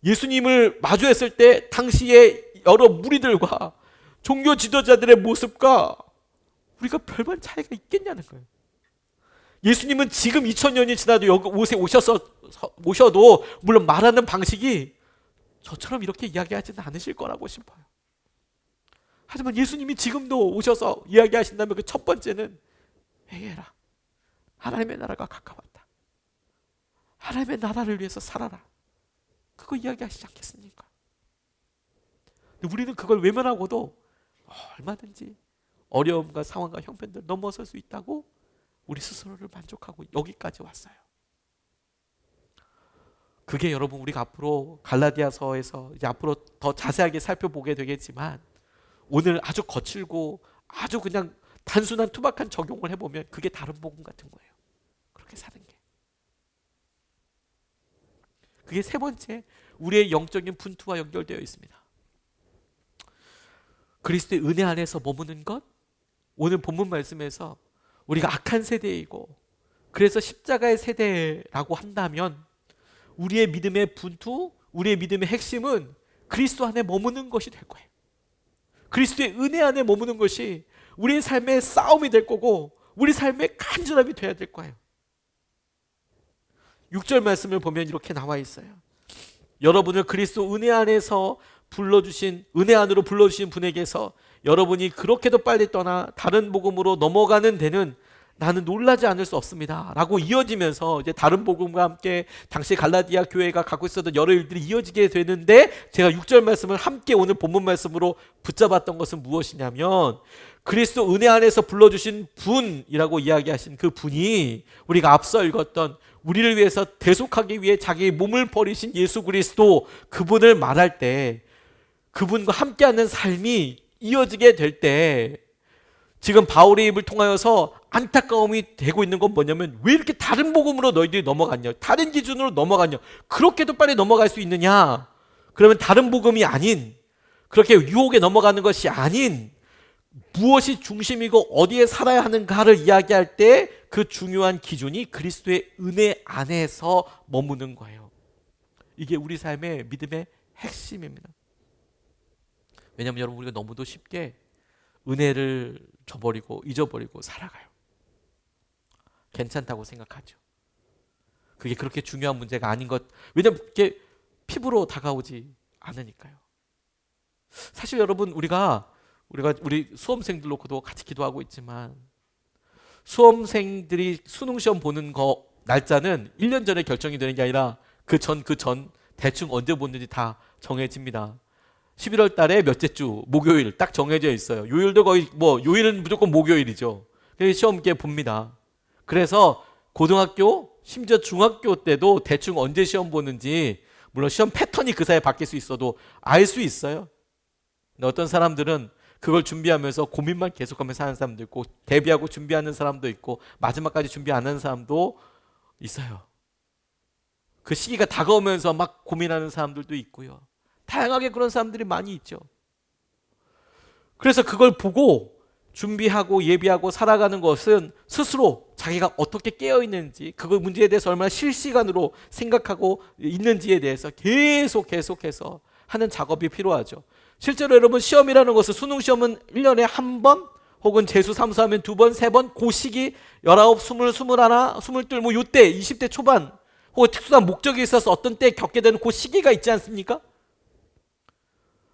예수님을 마주했을 때 당시에 여러 무리들과 종교 지도자들의 모습과 우리가 별반 차이가 있겠냐는 거예요. 예수님은 지금 2000년이 지나도 여기 옷에 오셔도 물론 말하는 방식이 저처럼 이렇게 이야기하지는 않으실 거라고 싶어요. 하지만 예수님이 지금도 오셔서 이야기하신다면 그 첫 번째는 회개해라. 하나님의 나라가 가까웠다. 하나님의 나라를 위해서 살아라. 그거 이야기하시지 않겠습니까? 근데 우리는 그걸 외면하고도 얼마든지 어려움과 상황과 형편들 넘어설 수 있다고 우리 스스로를 만족하고 여기까지 왔어요. 그게 여러분 우리가 앞으로 갈라디아서에서 이제 앞으로 더 자세하게 살펴보게 되겠지만 오늘 아주 거칠고 아주 그냥 단순한 투박한 적용을 해보면 그게 다른 복음 같은 거예요. 그렇게 사는 게. 그게 세 번째 우리의 영적인 분투와 연결되어 있습니다. 그리스도의 은혜 안에서 머무는 것. 오늘 본문 말씀에서 우리가 악한 세대이고 그래서 십자가의 세대라고 한다면 우리의 믿음의 분투, 우리의 믿음의 핵심은 그리스도 안에 머무는 것이 될 거예요. 그리스도의 은혜 안에 머무는 것이 우리의 삶의 싸움이 될 거고 우리 삶의 간절함이 돼야 될 거예요. 6절 말씀을 보면 이렇게 나와 있어요. 여러분을 그리스도 은혜 안에서 은혜 안으로 불러주신 분에게서 여러분이 그렇게도 빨리 떠나 다른 복음으로 넘어가는 데는 나는 놀라지 않을 수 없습니다 라고 이어지면서 이제 다른 복음과 함께 당시 갈라디아 교회가 갖고 있었던 여러 일들이 이어지게 되는데 제가 6절 말씀을 함께 오늘 본문 말씀으로 붙잡았던 것은 무엇이냐면 그리스도 은혜 안에서 불러주신 분이라고 이야기하신 그 분이 우리가 앞서 읽었던 우리를 위해서 대속하기 위해 자기의 몸을 버리신 예수 그리스도 그분을 말할 때 그분과 함께하는 삶이 이어지게 될 때 지금 바울의 입을 통하여서 안타까움이 되고 있는 건 뭐냐면 왜 이렇게 다른 복음으로 너희들이 넘어갔냐? 다른 기준으로 넘어갔냐? 그렇게도 빨리 넘어갈 수 있느냐? 그러면 다른 복음이 아닌 그렇게 유혹에 넘어가는 것이 아닌 무엇이 중심이고 어디에 살아야 하는가를 이야기할 때 그 중요한 기준이 그리스도의 은혜 안에서 머무는 거예요. 이게 우리 삶의 믿음의 핵심입니다. 왜냐하면 여러분 우리가 너무도 쉽게 은혜를 저버리고 잊어버리고 살아가요. 괜찮다고 생각하죠. 그게 그렇게 중요한 문제가 아닌 것. 왜냐하면 그게 피부로 다가오지 않으니까요. 사실 여러분 우리 수험생들 놓고도 같이 기도하고 있지만 수험생들이 수능시험 보는 거 날짜는 1년 전에 결정이 되는 게 아니라 그 전 대충 언제 보는지 다 정해집니다. 11월 달에 몇째 주 목요일 딱 정해져 있어요. 요일도 거의 요일은 무조건 목요일이죠. 그래서 시험기에 봅니다. 그래서 고등학교 심지어 중학교 때도 대충 언제 시험 보는지 물론 시험 패턴이 그 사이에 바뀔 수 있어도 알 수 있어요. 근데 어떤 사람들은 그걸 준비하면서 고민만 계속하면서 하는 사람도 있고 대비하고 준비하는 사람도 있고 마지막까지 준비 안 하는 사람도 있어요. 그 시기가 다가오면서 막 고민하는 사람들도 있고요. 다양하게 그런 사람들이 많이 있죠. 그래서 그걸 보고 준비하고 예비하고 살아가는 것은 스스로 자기가 어떻게 깨어있는지 그 문제에 대해서 얼마나 실시간으로 생각하고 있는지에 대해서 계속해서 하는 작업이 필요하죠. 실제로 여러분 시험이라는 것은 수능 시험은 1년에 한 번 혹은 재수 삼수하면 2번, 3번, 그 시기 19, 20, 21, 22, 뭐 요때 20대 초반 혹은 특수한 목적이 있어서 어떤 때 겪게 되는 그 시기가 있지 않습니까?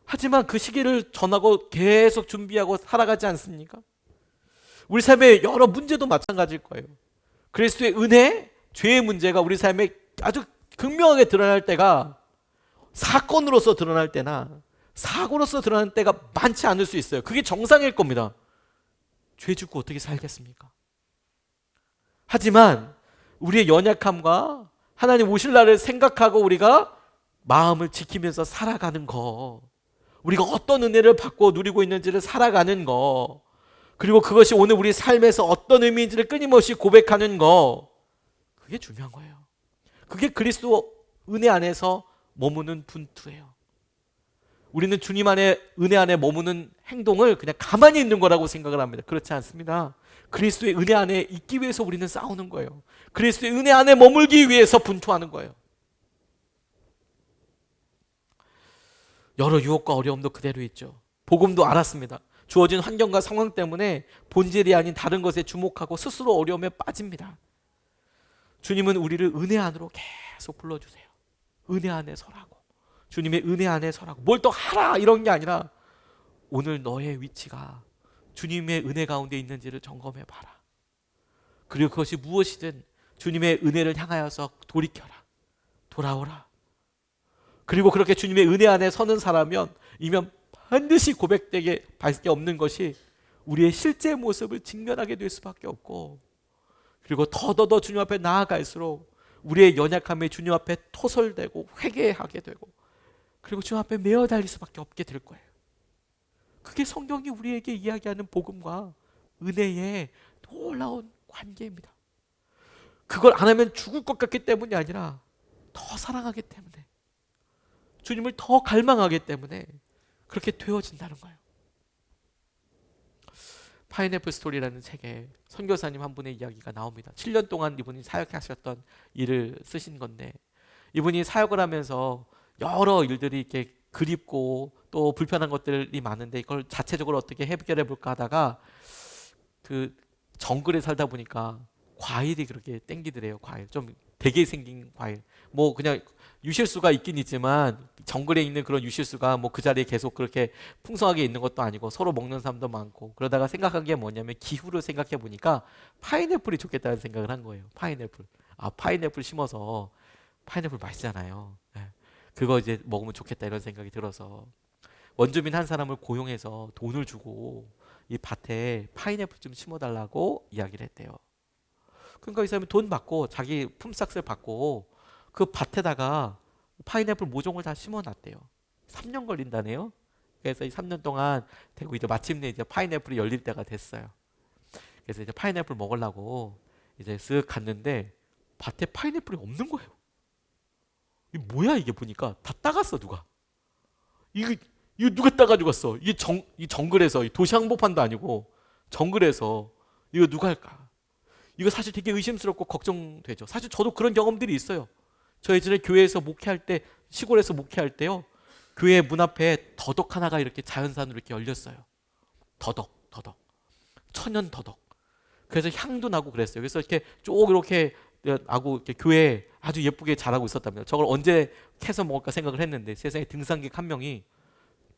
하지만 그 시기를 전하고 계속 준비하고 살아가지 않습니까? 우리 삶의 여러 문제도 마찬가지일 거예요. 그리스도의 은혜, 죄의 문제가 우리 삶에 아주 극명하게 드러날 때가 사건으로서 드러날 때나 사고로서 드러날 때가 많지 않을 수 있어요. 그게 정상일 겁니다. 죄 짓고 어떻게 살겠습니까? 하지만 우리의 연약함과 하나님 오실 날을 생각하고 우리가 마음을 지키면서 살아가는 거, 우리가 어떤 은혜를 받고 누리고 있는지를 살아가는 거, 그리고 그것이 오늘 우리 삶에서 어떤 의미인지를 끊임없이 고백하는 거, 그게 중요한 거예요. 그게 그리스도 은혜 안에서 머무는 분투예요. 우리는 주님 안에, 은혜 안에 머무는 행동을 그냥 가만히 있는 거라고 생각을 합니다. 그렇지 않습니다. 그리스도의 은혜 안에 있기 위해서 우리는 싸우는 거예요. 그리스도의 은혜 안에 머물기 위해서 분투하는 거예요. 여러 유혹과 어려움도 그대로 있죠. 복음도 알았습니다. 주어진 환경과 상황 때문에 본질이 아닌 다른 것에 주목하고 스스로 어려움에 빠집니다. 주님은 우리를 은혜 안으로 계속 불러주세요. 은혜 안에 서라고. 주님의 은혜 안에 서라고. 뭘 또 하라 이런 게 아니라 오늘 너의 위치가 주님의 은혜 가운데 있는지를 점검해 봐라. 그리고 그것이 무엇이든 주님의 은혜를 향하여서 돌이켜라. 돌아오라. 그리고 그렇게 주님의 은혜 안에 서는 사람이면 이면 반드시 고백되게 밖에 없는 것이 우리의 실제 모습을 직면하게 될 수밖에 없고, 그리고 더더더 주님 앞에 나아갈수록 우리의 연약함에 주님 앞에 토설되고 회개하게 되고, 그리고 주님 앞에 매어 달릴 수밖에 없게 될 거예요. 그게 성경이 우리에게 이야기하는 복음과 은혜의 놀라운 관계입니다. 그걸 안 하면 죽을 것 같기 때문이 아니라 더 사랑하기 때문에, 주님을 더 갈망하기 때문에 그렇게 되어진다는 거예요. 파인애플 스토리라는 책에 선교사님 한 분의 이야기가 나옵니다. 7년 동안 이분이 사역하셨던 일을 쓰신 건데, 이분이 사역을 하면서 여러 일들이 이렇게 그립고 또 불편한 것들이 많은데 이걸 자체적으로 어떻게 해결해 볼까 하다가 그 정글에 살다 보니까 과일이 그렇게 땡기더래요. 과일 좀 되게 생긴 과일, 뭐 그냥 유실수가 있긴 있지만 정글에 있는 그런 유실수가 뭐 그 자리에 계속 그렇게 풍성하게 있는 것도 아니고 서로 먹는 사람도 많고, 그러다가 생각한 게 뭐냐면 기후를 생각해 보니까 파인애플이 좋겠다는 생각을 한 거예요. 파인애플, 파인애플 심어서 파인애플 맛있잖아요. 네. 그거 이제 먹으면 좋겠다 이런 생각이 들어서 원주민 한 사람을 고용해서 돈을 주고 이 밭에 파인애플 좀 심어달라고 이야기를 했대요. 그러니까 이 사람이 돈 받고 자기 품삯을 받고 그 밭에다가 파인애플 모종을 다 심어놨대요. 3년 걸린다네요. 그래서 이 3년 동안 되고 이제 마침내 이제 파인애플이 열릴 때가 됐어요. 그래서 이제 파인애플 먹으려고 이제 쓱 갔는데 밭에 파인애플이 없는 거예요. 이 뭐야 이게, 보니까 다 따갔어 누가. 이거 누가 따가지고 갔어? 이 정글에서, 이 도시 한복판도 아니고 정글에서 이거 누가 할까? 이거 사실 되게 의심스럽고 걱정되죠. 사실 저도 그런 경험들이 있어요. 저 예전에 교회에서 목회할 때, 시골에서 목회할 때요, 교회 문 앞에 더덕 하나가 이렇게 자연산으로 이렇게 열렸어요. 더덕, 천연 더덕. 그래서 향도 나고 그랬어요. 그래서 이렇게 쭉 이렇게 나고 이렇게 교회에 아주 예쁘게 자라고 있었답니다. 저걸 언제 캐서 먹을까 생각을 했는데 세상에 등산객 한 명이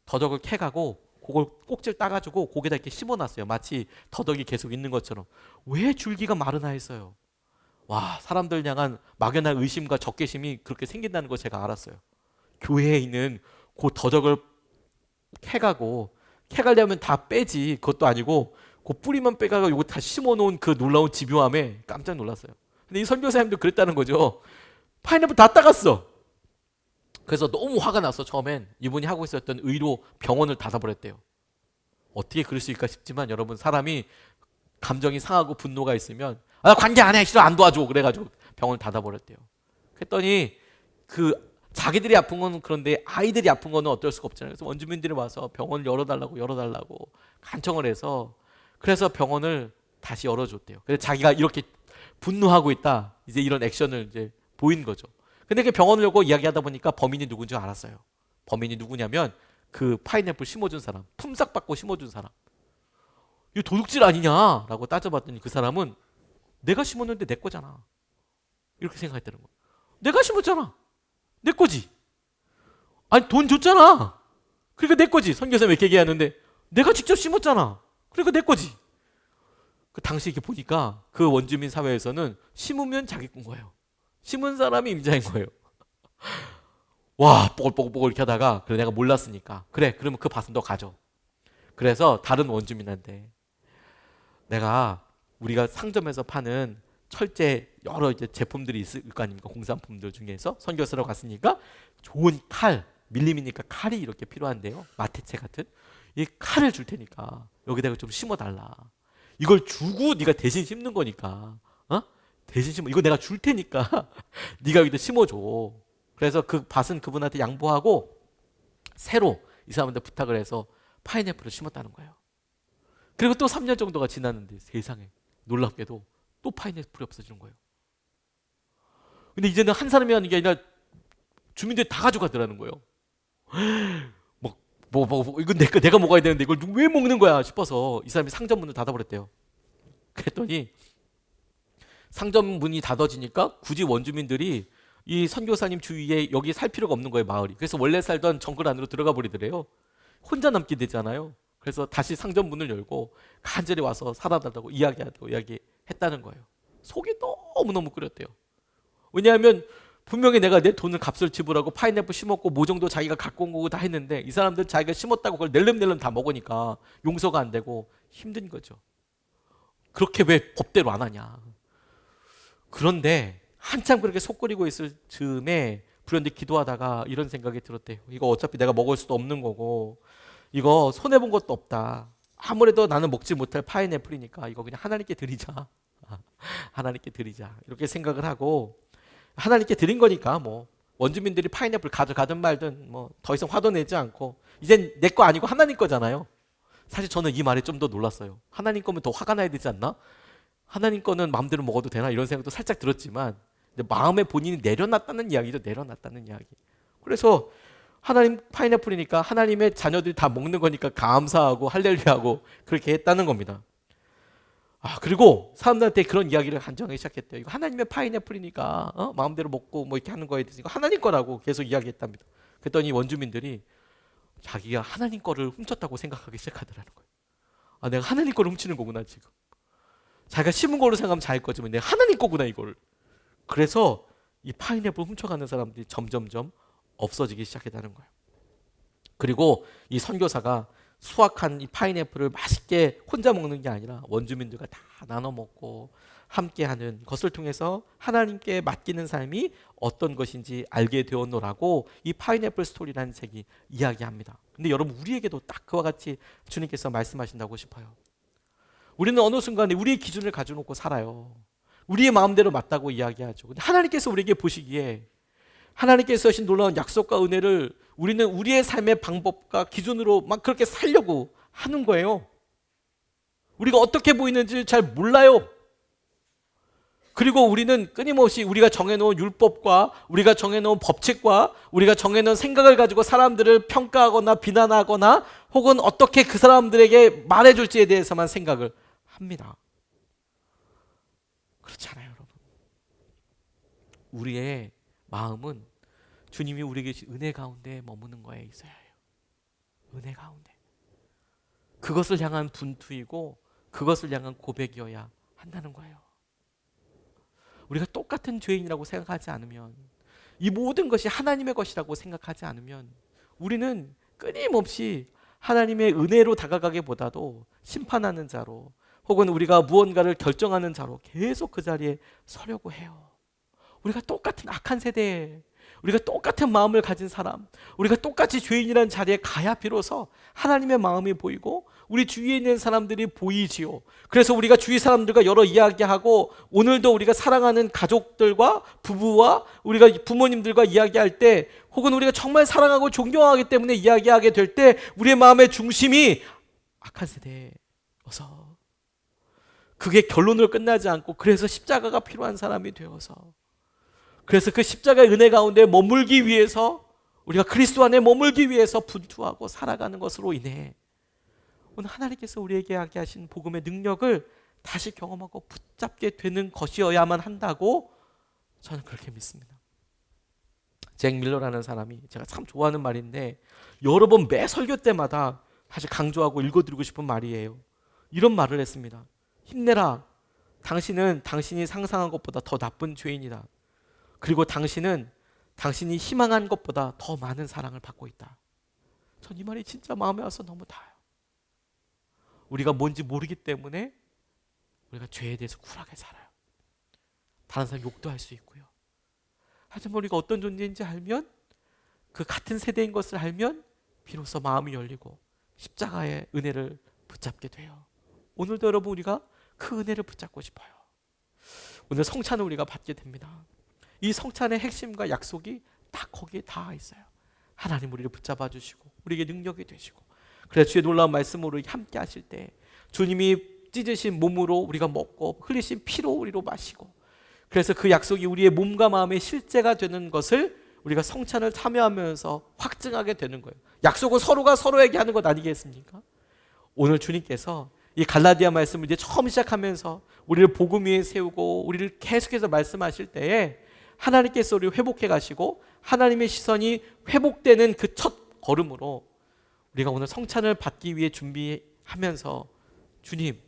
더덕을 캐가고 그걸 꼭지를 따가지고 거기다 이렇게 심어놨어요. 마치 더덕이 계속 있는 것처럼. 왜 줄기가 마르나 했어요. 와, 사람들 향한 막연한 의심과 적개심이 그렇게 생긴다는 걸 제가 알았어요. 교회에 있는 그 더덕을 캐가려면 다 빼지, 그것도 아니고 그 뿌리만 빼가고 이거 다 심어놓은 그 놀라운 집요함에 깜짝 놀랐어요. 근데 이 선교사님도 그랬다는 거죠. 파인애플 다 따갔어. 그래서 너무 화가 나서 처음엔 이분이 하고 있었던 의로 병원을 닫아버렸대요. 어떻게 그럴 수 있을까 싶지만 여러분, 사람이 감정이 상하고 분노가 있으면 나 관계 안 해, 싫어, 안 도와줘, 그래가지고 병원을 닫아버렸대요. 그랬더니 그 자기들이 아픈 건 그런데 아이들이 아픈 거는 어쩔 수가 없잖아요. 그래서 원주민들이 와서 병원을 열어달라고 간청을 해서, 그래서 병원을 다시 열어줬대요. 그래서 자기가 이렇게 분노하고 있다, 이제 이런 액션을 이제 보인 거죠. 근데 그 병원을 열고 이야기하다 보니까 범인이 누군지 알았어요. 범인이 누구냐면 그 파인애플 심어준 사람, 품삯 받고 심어준 사람. 이거 도둑질 아니냐라고 따져봤더니 그 사람은 내가 심었는데 내 거잖아. 이렇게 생각했다는 거예요. 내가 심었잖아. 내 거지. 아니 돈 줬잖아. 그러니까 내 거지. 선교사님 이렇게 얘기하는데 내가 직접 심었잖아. 그러니까 내 거지. 그 당시 이렇게 보니까 그 원주민 사회에서는 심으면 자기 건 거예요. 심은 사람이 임자인 거예요. 와, 뽀글뽀글 이렇게 하다가 그래 내가 몰랐으니까 그래 그러면 그 밭은 너 가져. 그래서 다른 원주민한테 내가 우리가 상점에서 파는 철제 여러 이제 제품들이 있을 거 아닙니까? 공산품들 중에서 선교사로 갔으니까 좋은 칼, 밀림이니까 칼이 이렇게 필요한데요. 마테체 같은 이 칼을 줄 테니까 여기다가 좀 심어달라. 이걸 주고 네가 대신 심는 거니까, 대신 심어. 이거 내가 줄 테니까 네가 여기다 심어줘. 그래서 그 밭은 그분한테 양보하고 새로 이 사람한테 부탁을 해서 파인애플을 심었다는 거예요. 그리고 또 3년 정도가 지났는데 세상에 놀랍게도 또 파인애플이 없어지는 거예요. 근데 이제는 한 사람이 하는 게 아니라 주민들이 다 가져가더라는 거예요. 이건 내가 먹어야 되는데 이걸 왜 먹는 거야 싶어서 이 사람이 상점 문을 닫아버렸대요. 그랬더니 상점 문이 닫아지니까 굳이 원주민들이 이 선교사님 주위에 여기 살 필요가 없는 거예요, 마을이. 그래서 원래 살던 정글 안으로 들어가 버리더래요. 혼자 남게 되잖아요. 그래서 다시 상점 문을 열고 간절히 와서 살아달라고 이야기했다는 거예요. 속이 너무너무 끓였대요. 왜냐하면 분명히 내가 내 돈을 값을 지불하고 파인애플 심었고 모종도 자기가 갖고 온 거고 다 했는데 이 사람들 자기가 심었다고 그걸 낼름낼름 다 먹으니까 용서가 안 되고 힘든 거죠. 그렇게 왜 법대로 안 하냐. 그런데 한참 그렇게 속 끓이고 있을 즈음에 불현듯 기도하다가 이런 생각이 들었대요. 이거 어차피 내가 먹을 수도 없는 거고 이거 손해본 것도 없다. 아무래도 나는 먹지 못할 파인애플이니까 이거 그냥 하나님께 드리자. 하나님께 드리자. 이렇게 생각을 하고 하나님께 드린 거니까 뭐 원주민들이 파인애플 가져가든 말든 뭐 더 이상 화도 내지 않고 이젠 내 거 아니고 하나님 거잖아요. 사실 저는 이 말에 좀 더 놀랐어요. 하나님 거면 더 화가 나야 되지 않나? 하나님 거는 마음대로 먹어도 되나? 이런 생각도 살짝 들었지만 마음에 본인이 내려놨다는 이야기죠. 내려놨다는 이야기. 그래서 하나님 파인애플이니까 하나님의 자녀들이 다 먹는 거니까 감사하고 할렐루야하고 그렇게 했다는 겁니다. 그리고 사람들한테 그런 이야기를 한정하기 시작했대요. 이거 하나님의 파인애플이니까 마음대로 먹고 뭐 이렇게 하는 거에 대해서 이거 하나님 거라고 계속 이야기했답니다. 그랬더니 원주민들이 자기가 하나님 거를 훔쳤다고 생각하기 시작하더라는 거예요. 내가 하나님 거를 훔치는 거구나 지금. 자기가 심은 걸로 생각하면 자기 거지만 내가 하나님 거구나 이거를. 그래서 이 파인애플 훔쳐가는 사람들이 점점점 없어지기 시작했다는 거예요. 그리고 이 선교사가 수확한 이 파인애플을 맛있게 혼자 먹는 게 아니라 원주민들과 다 나눠 먹고 함께하는 것을 통해서 하나님께 맡기는 삶이 어떤 것인지 알게 되었노라고 이 파인애플 스토리라는 책이 이야기합니다. 근데 여러분 우리에게도 딱 그와 같이 주님께서 말씀하신다고 싶어요. 우리는 어느 순간에 우리의 기준을 가져놓고 살아요. 우리의 마음대로 맞다고 이야기하죠. 근데 하나님께서 우리에게 보시기에 하나님께서 하신 놀라운 약속과 은혜를 우리는 우리의 삶의 방법과 기준으로 막 그렇게 살려고 하는 거예요. 우리가 어떻게 보이는지 잘 몰라요. 그리고 우리는 끊임없이 우리가 정해놓은 율법과 우리가 정해놓은 법칙과 우리가 정해놓은 생각을 가지고 사람들을 평가하거나 비난하거나 혹은 어떻게 그 사람들에게 말해줄지에 대해서만 생각을 합니다. 그렇지 않아요, 여러분. 우리의 마음은 주님이 우리에게 주신 은혜 가운데 머무는 거에 있어야 해요. 은혜 가운데. 그것을 향한 분투이고 그것을 향한 고백이어야 한다는 거예요. 우리가 똑같은 죄인이라고 생각하지 않으면, 이 모든 것이 하나님의 것이라고 생각하지 않으면 우리는 끊임없이 하나님의 은혜로 다가가기보다도 심판하는 자로 혹은 우리가 무언가를 결정하는 자로 계속 그 자리에 서려고 해요. 우리가 똑같은 악한 세대에 우리가 똑같은 마음을 가진 사람, 우리가 똑같이 죄인이라는 자리에 가야 비로소 하나님의 마음이 보이고 우리 주위에 있는 사람들이 보이지요. 그래서 우리가 주위 사람들과 여러 이야기하고 오늘도 우리가 사랑하는 가족들과 부부와 우리가 부모님들과 이야기할 때 혹은 우리가 정말 사랑하고 존경하기 때문에 이야기하게 될 때 우리의 마음의 중심이 악한 세대여서 그게 결론으로 끝나지 않고 그래서 십자가가 필요한 사람이 되어서 그래서 그 십자가의 은혜 가운데 머물기 위해서 우리가 그리스도 안에 머물기 위해서 분투하고 살아가는 것으로 인해 오늘 하나님께서 우리에게 하신 복음의 능력을 다시 경험하고 붙잡게 되는 것이어야만 한다고 저는 그렇게 믿습니다. 잭 밀러라는 사람이 제가 참 좋아하는 말인데 여러 번 매 설교 때마다 다시 강조하고 읽어드리고 싶은 말이에요. 이런 말을 했습니다. 힘내라. 당신은 당신이 상상한 것보다 더 나쁜 죄인이다. 그리고 당신은 당신이 희망한 것보다 더 많은 사랑을 받고 있다. 전 이 말이 진짜 마음에 와서 너무 닿아요. 우리가 뭔지 모르기 때문에 우리가 죄에 대해서 쿨하게 살아요. 다른 사람 욕도 할 수 있고요. 하지만 우리가 어떤 존재인지 알면, 그 같은 세대인 것을 알면 비로소 마음이 열리고 십자가의 은혜를 붙잡게 돼요. 오늘도 여러분 우리가 그 은혜를 붙잡고 싶어요. 오늘 성찬을 우리가 받게 됩니다. 이 성찬의 핵심과 약속이 딱 거기에 닿아 있어요. 하나님 우리를 붙잡아 주시고 우리에게 능력이 되시고, 그래서 주의 놀라운 말씀으로 함께 하실 때 주님이 찢으신 몸으로 우리가 먹고 흘리신 피로 우리로 마시고, 그래서 그 약속이 우리의 몸과 마음의 실제가 되는 것을 우리가 성찬을 참여하면서 확증하게 되는 거예요. 약속은 서로가 서로에게 하는 것 아니겠습니까? 오늘 주님께서 이 갈라디아 말씀을 이제 처음 시작하면서 우리를 복음 위에 세우고 우리를 계속해서 말씀하실 때에 하나님께서 우리를 회복해 가시고 하나님의 시선이 회복되는 그 첫 걸음으로 우리가 오늘 성찬을 받기 위해 준비하면서 주님,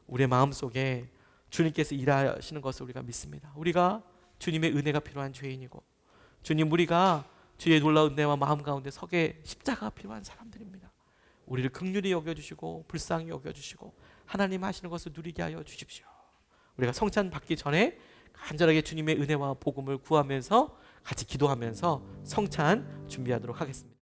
우리의 마음속에 주님께서 일하시는 것을 우리가 믿습니다. 우리가 주님의 은혜가 필요한 죄인이고, 주님, 우리가 주의 놀라운 은혜와 마음 가운데 서게 십자가가 필요한 사람들입니다. 우리를 긍휼히 여겨주시고 불쌍히 여겨주시고 하나님 하시는 것을 누리게 하여 주십시오. 우리가 성찬 받기 전에 간절하게 주님의 은혜와 복음을 구하면서 같이 기도하면서 성찬 준비하도록 하겠습니다.